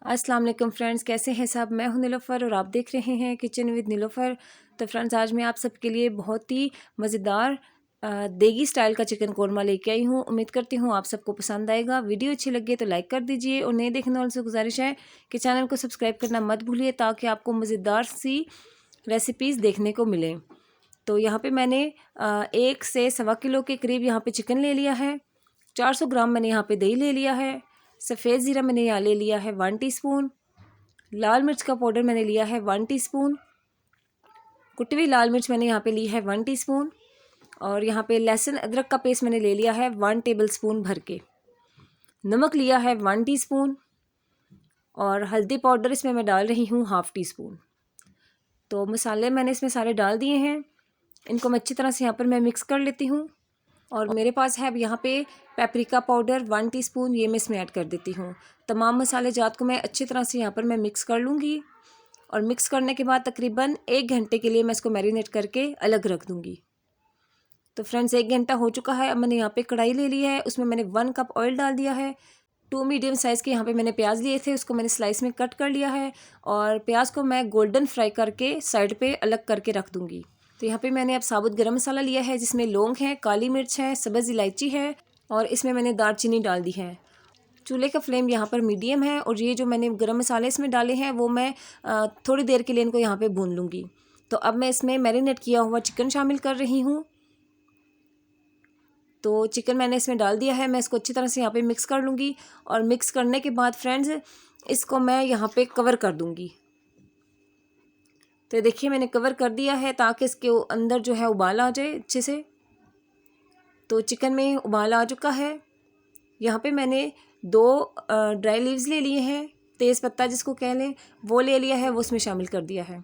अस्सलाम वालेकुम फ्रेंड्स, कैसे हैं सब। मैं हूं नीलोफ़र और आप देख रहे हैं किचन विद नीलोफ़र। तो फ्रेंड्स, आज मैं आप सबके लिए बहुत ही मज़ेदार देगी स्टाइल का चिकन कोरमा लेके आई हूं। उम्मीद करती हूं आप सबको पसंद आएगा। वीडियो अच्छी लगे तो लाइक कर दीजिए और नए देखने वालों से गुजारिश है कि चैनल को सब्सक्राइब करना मत भूलिए ताकि आपको मज़ेदार सी रेसिपीज़ देखने को मिलें। तो यहाँ पर मैंने 1 से सवा किलो के करीब यहाँ पर चिकन ले लिया है। 400 ग्राम मैंने यहाँ पर दही ले लिया है। सफ़ेद ज़ीरा मैंने यहाँ ले लिया है 1 टीस्पून। लाल मिर्च का पाउडर मैंने लिया है 1 टीस्पून। कुटी हुई लाल मिर्च मैंने यहाँ पे ली है 1 टीस्पून। और यहाँ पे लहसुन अदरक का पेस्ट मैंने ले लिया है 1 टेबलस्पून भर के। नमक लिया है 1 टीस्पून और हल्दी पाउडर इसमें मैं डाल रही हूँ 1/2 टीस्पून। तो मसाले मैंने इसमें सारे डाल दिए हैं। इनको मैं अच्छी तरह से यहाँ पर मैं मिक्स कर लेती हूँ। और मेरे पास है अब यहाँ पे पेपरिका पाउडर 1 टीस्पून, ये मैं इसमें ऐड कर देती हूँ। तमाम मसाले जात को मैं अच्छी तरह से यहाँ पर मैं मिक्स कर लूँगी और मिक्स करने के बाद तकरीबन 1 घंटे के लिए मैं इसको मैरिनेट करके अलग रख दूँगी। तो फ्रेंड्स, 1 घंटा हो चुका है। अब मैंने यहाँ पे कढ़ाई ले ली है, उसमें मैंने 1 कप ऑयल डाल दिया है। 2 मीडियम साइज़ के यहाँ पे मैंने प्याज लिए थे, उसको मैंने स्लाइस में कट कर लिया है और प्याज को मैं गोल्डन फ्राई करके साइड पर अलग करके रख दूँगी। तो यहाँ पे मैंने अब साबुत गरम मसाला लिया है जिसमें लौंग है, काली मिर्च है, सब्ज़ इलायची है और इसमें मैंने दालचीनी डाल दी है। चूल्हे का फ्लेम यहाँ पर मीडियम है और ये जो मैंने गरम मसाले इसमें डाले हैं वो मैं थोड़ी देर के लिए इनको यहाँ पे भून लूँगी। तो अब मैं इसमें मैरिनेट किया हुआ चिकन शामिल कर रही हूँ। तो चिकन मैंने इसमें डाल दिया है। मैं इसको अच्छी तरह से यहाँ पर मिक्स कर लूँगी और मिक्स करने के बाद फ्रेंड्स इसको मैं यहाँ पर कवर कर दूँगी। तो देखिए मैंने कवर कर दिया है ताकि इसके अंदर जो है उबाल आ जाए अच्छे से। तो चिकन में उबाल आ चुका है। यहाँ पे मैंने 2 ड्राई लीव्स ले लिए हैं, तेज़ पत्ता जिसको कह लें, वो ले लिया है, वो उसमें शामिल कर दिया है।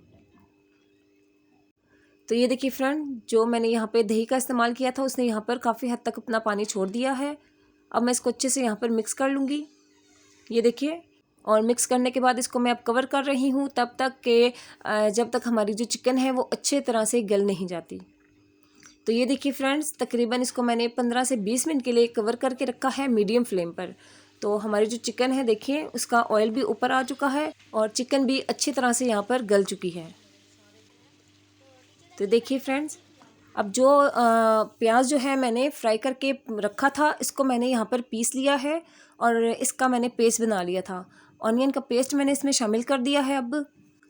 तो ये देखिए फ्रेंड, जो मैंने यहाँ पे दही का इस्तेमाल किया था उसने यहाँ पर काफ़ी हद तक अपना पानी छोड़ दिया है। अब मैं इसको अच्छे से यहाँ पर मिक्स कर लूँगी, ये देखिए। और मिक्स करने के बाद इसको मैं अब कवर कर रही हूँ तब तक कि जब तक हमारी जो चिकन है वो अच्छे तरह से गल नहीं जाती। तो ये देखिए फ्रेंड्स, तकरीबन इसको मैंने 15 से 20 मिनट के लिए कवर करके रखा है मीडियम फ्लेम पर। तो हमारी जो चिकन है देखिए उसका ऑयल भी ऊपर आ चुका है और चिकन भी अच्छी तरह से यहाँ पर गल चुकी है। तो देखिए फ्रेंड्स, अब जो प्याज जो है मैंने फ्राई करके रखा था इसको मैंने यहाँ पर पीस लिया है और इसका मैंने पेस्ट बना लिया था। ऑनियन का पेस्ट मैंने इसमें शामिल कर दिया है अब।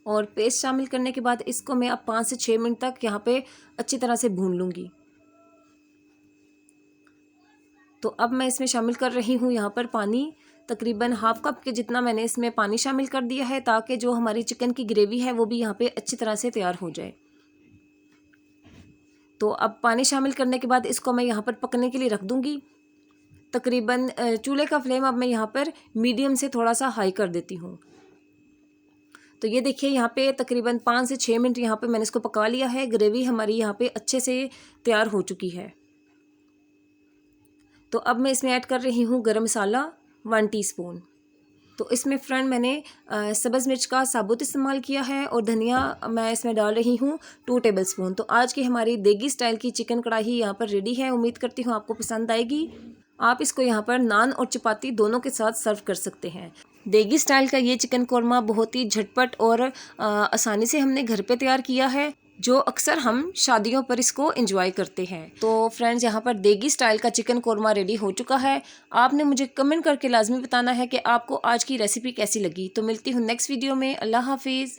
और पेस्ट शामिल करने के बाद इसको मैं अब 5 से 6 मिनट तक यहाँ पे अच्छी तरह से भून लूँगी। तो अब मैं इसमें शामिल कर रही हूँ यहाँ पर पानी, तकरीबन 1/2 कप के जितना मैंने इसमें पानी शामिल कर दिया है ताकि जो हमारी चिकन की ग्रेवी है वो भी यहाँ पे अच्छी तरह से तैयार हो जाए। तो अब पानी शामिल करने के बाद इसको मैं यहाँ पर पकने के लिए रख दूँगी। तकरीबन चूल्हे का फ्लेम अब मैं यहाँ पर मीडियम से थोड़ा सा हाई कर देती हूँ। तो ये देखिए यहाँ पे तकरीबन 5 से 6 मिनट यहाँ पे मैंने इसको पका लिया है। ग्रेवी हमारी यहाँ पे अच्छे से तैयार हो चुकी है। तो अब मैं इसमें ऐड कर रही हूँ गरम मसाला 1 टीस्पून। तो इसमें फ्रेंड मैंने सब्ज़ मिर्च का साबुत इस्तेमाल किया है और धनिया मैं इसमें डाल रही हूँ 2 टेबलस्पून। तो आज की हमारी देगी स्टाइल की चिकन कढ़ाई यहाँ पर रेडी है। उम्मीद करती हूँ आपको पसंद आएगी। आप इसको यहाँ पर नान और चपाती दोनों के साथ सर्व कर सकते हैं। देगी स्टाइल का ये चिकन कोरमा बहुत ही झटपट और आसानी से हमने घर पे तैयार किया है, जो अक्सर हम शादियों पर इसको एंजॉय करते हैं। तो फ्रेंड्स, यहाँ पर देगी स्टाइल का चिकन कोरमा रेडी हो चुका है। आपने मुझे कमेंट करके लाजमी बताना है कि आपको आज की रेसिपी कैसी लगी। तो मिलती हूँ नेक्स्ट वीडियो में। अल्लाह हाफिज़।